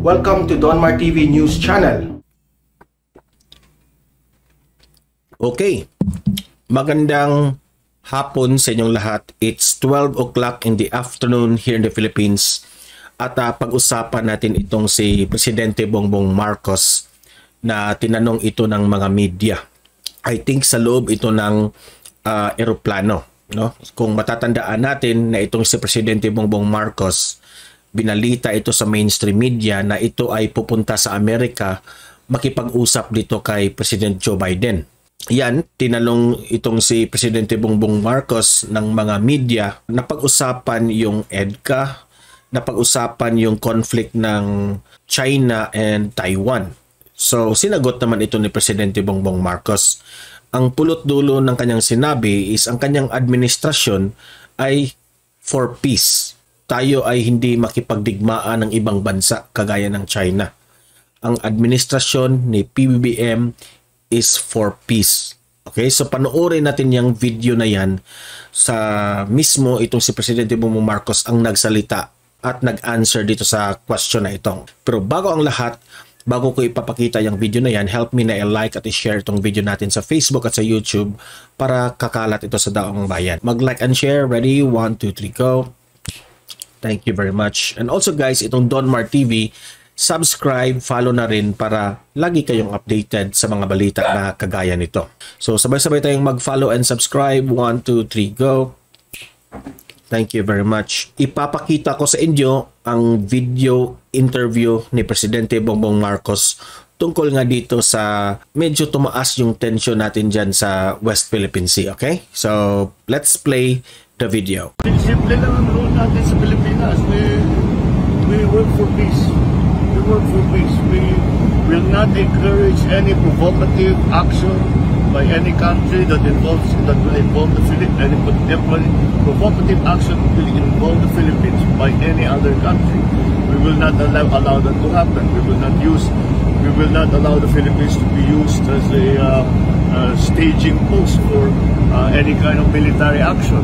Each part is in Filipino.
Welcome to Donmar TV News Channel. Okay, magandang hapon sa inyong lahat. It's 12 o'clock in the afternoon here in the Philippines. At pag-usapan natin itong si Presidente Bongbong Marcos na tinanong ito ng mga media. I think sa loob ito ng eroplano. No? Kung matatandaan natin na itong si Presidente Bongbong Marcos, binalita ito sa mainstream media na ito ay pupunta sa Amerika makipag-usap dito kay President Joe Biden. Yan, tinanong itong si Presidente Bongbong Marcos ng mga media na pag-usapan yung EDCA, na pag-usapan yung conflict ng China and Taiwan. So, sinagot naman ito ni Presidente Bongbong Marcos. Ang pulot dulo ng kanyang sinabi is ang kanyang administrasyon ay for peace. Tayo ay hindi makipagdigmaan ng ibang bansa kagaya ng China. Ang administrasyon ni PBBM is for peace. Okay, so panoorin natin yung video na yan sa mismo itong si Presidente Bongbong Marcos ang nagsalita at nag-answer dito sa question na itong. Pero bago ang lahat, bago ko ipapakita yung video na yan, help me na i-like at i-share itong video natin sa Facebook at sa YouTube para kakalat ito sa daong bayan. Mag-like and share. Ready? 1, 2, 3, go. Thank you very much. And also guys, itong Donmar TV, subscribe, follow na rin para lagi kayong updated sa mga balita na kagaya nito. So sabay-sabay tayong mag-follow and subscribe. 1, 2, 3, go. Thank you very much. Ipapakita ko sa inyo ang video interview ni Presidente Bongbong Marcos tungkol nga dito sa medyo tumaas yung tension natin dyan sa West Philippine Sea. Okay? So, let's play the video. Simple lang ang role natin sa Pilipinas. We work for peace. We work for peace. We will not encourage any provocative action by any country that will involve the Philippines. Any provocative action will involve the Philippines by any other country. We will not allow that to happen. We will not allow the Philippines to be used as a staging post for any kind of military action.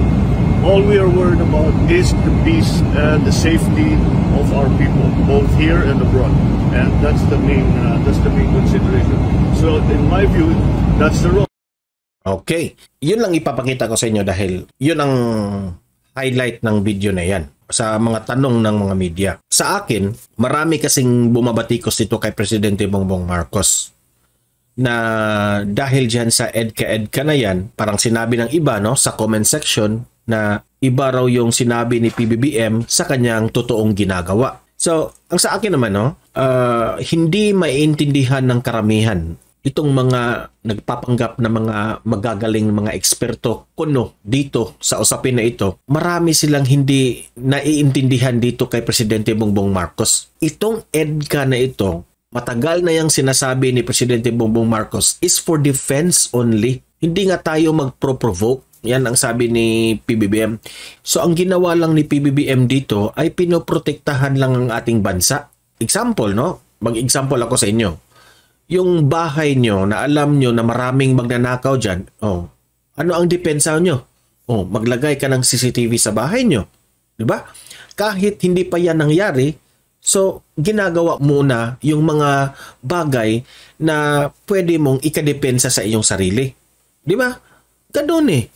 All we are worried about is the peace and the safety of our people, both here and abroad, and that's the main consideration. So, in my view, that's the role. Okay, yun lang ipapakita ko sa inyo dahil yun ang highlight ng video na yan sa mga tanong ng mga media. Sa akin, marami kasing bumabatikos dito kay Presidente Bongbong Marcos na dahil dyan sa EDCA na yan, parang sinabi ng iba no, sa comment section na iba raw yung sinabi ni PBBM sa kanyang totoong ginagawa. So, ang sa akin naman, no, hindi maiintindihan ng karamihan itong mga nagpapanggap na mga magagaling mga eksperto kuno dito sa usapin na ito. Marami silang hindi naiintindihan dito kay Presidente Bongbong Marcos. Itong EDCA na ito, matagal na yung sinasabi ni Presidente Bongbong Marcos is for defense only. Hindi nga tayo magpro-provoke. Yan ang sabi ni PBBM. So ang ginawa lang ni PBBM dito ay pinoprotektahan lang ang ating bansa. Example, no? Mag-example ako sa inyo. Yung bahay nyo na alam nyo na maraming magnanakaw dyan, ano ang depensa nyo? Maglagay ka ng CCTV sa bahay nyo. Diba? Kahit hindi pa yan nangyari, so ginagawa muna yung mga bagay na pwede mong ikadepensa sa iyong sarili. Diba? Ganun eh.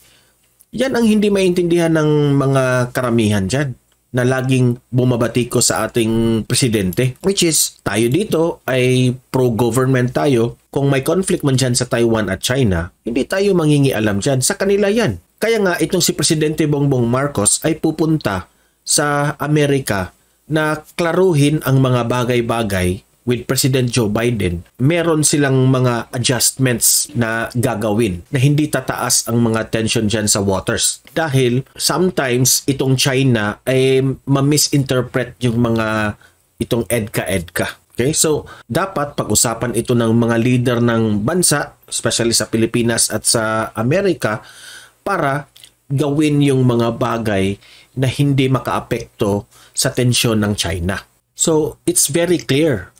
Yan ang hindi maintindihan ng mga karamihan dyan na laging bumabati ko sa ating presidente. Which is, tayo dito ay pro-government tayo. Kung may conflict man dyan sa Taiwan at China, hindi tayo mangingialam dyan. Sa kanila yan. Kaya nga, itong si Presidente Bongbong Marcos ay pupunta sa Amerika na klaruhin ang mga bagay-bagay with President Joe Biden. Meron silang mga adjustments na gagawin na hindi tataas ang mga tension dyan sa waters. Dahil sometimes itong China ay ma-misinterpret yung mga itong EDCA. Okay? So, dapat pag-usapan ito ng mga leader ng bansa, especially sa Pilipinas at sa Amerika, para gawin yung mga bagay na hindi makaapekto sa tensyon ng China. So, it's very clear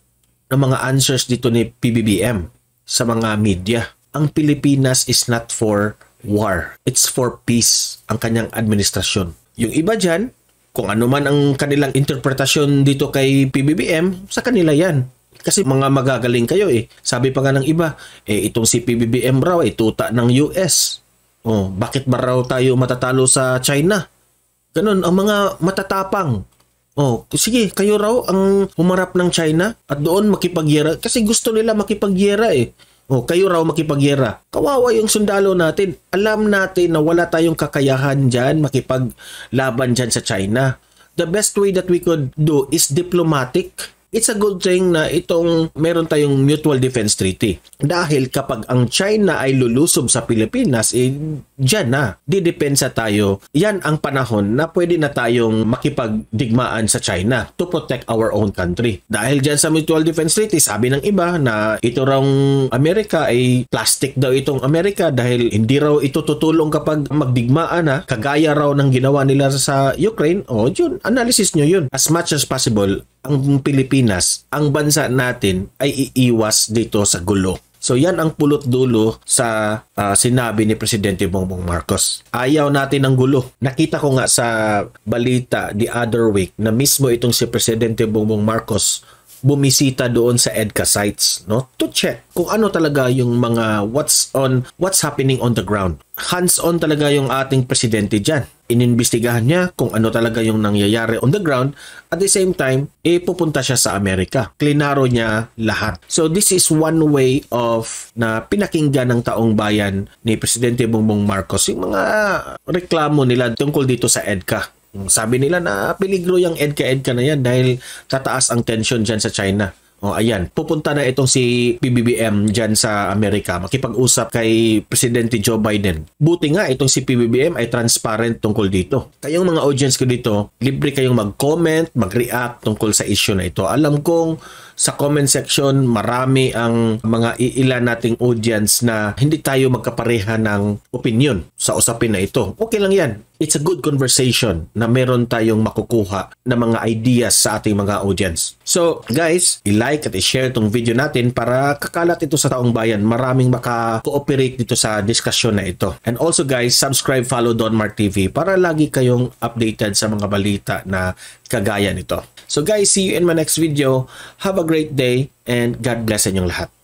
ng mga answers dito ni PBBM sa mga media. Ang Pilipinas is not for war. It's for peace ang kanyang administrasyon. Yung iba dyan, Kung ano man ang kanilang interpretasyon dito kay PBBM, sa kanila yan. Kasi mga magagaling kayo eh. Sabi pa nga ng iba, itong si PBBM raw ay tuta ng US. Bakit ba raw tayo matatalo sa China? Ganun, ang mga matatapang. Sige, kayo raw ang humarap ng China at doon makipagyera. Kasi gusto nila makipagyera eh. Kayo raw makipagyera. Kawawa yung sundalo natin. Alam natin na wala tayong kakayahan dyan makipaglaban dyan sa China. The best way that we could do is diplomatic. It's a good thing na meron tayong Mutual Defense Treaty. Dahil kapag ang China ay lulusob sa Pilipinas, dyan na, didepensa tayo. Yan ang panahon na pwede na tayong makipagdigmaan sa China to protect our own country. Dahil dyan sa Mutual Defense Treaty, sabi ng iba na ito raw Amerika ay plastic daw itong Amerika dahil hindi raw ito tutulong kapag magdigmaan na, kagaya raw ng ginawa nila sa Ukraine. Yun, analysis nyo yun. As much as possible, ang Pilipinas, ang bansa natin ay iiwas dito sa gulo. So yan ang pulot dulo sa sinabi ni Presidente Bongbong Marcos. Ayaw natin ng gulo. Nakita ko nga sa balita the other week na mismo itong si Presidente Bongbong Marcos bumisita doon sa EDCA sites, no, to check kung ano talaga yung mga what's happening on the ground. Hands-on talaga yung ating presidente dyan. Ininvestigahan niya kung ano talaga yung nangyayari on the ground. At the same time, pupunta siya sa Amerika. Klinaro niya lahat. So this is one way of na pinakinggan ng taong bayan ni Presidente Bongbong Marcos yung mga reklamo nila tungkol dito sa EDCA. Sabi nila na peligro yung EDCA na yan dahil tataas ang tension dyan sa China. Ayan, pupunta na itong si PBBM dyan sa Amerika, makipag-usap kay Presidente Joe Biden. Buti nga itong si PBBM ay transparent tungkol dito. Kayong mga audience ko dito, libre kayong mag-comment, mag-react tungkol sa issue na ito. Alam kong sa comment section, marami ang mga iilan nating audience na hindi tayo magkapareha ng opinion sa usapin na ito. Okay lang yan. It's a good conversation na meron tayong makukuha na mga ideas sa ating mga audience. So guys, i-like at i-share itong video natin para kakalat ito sa taong bayan. Maraming maka-cooperate dito sa diskusyon na ito. And also guys, subscribe, follow Don Mark TV para lagi kayong updated sa mga balita na kagaya nito. So guys, see you in my next video. Have a great day and God bless inyong lahat.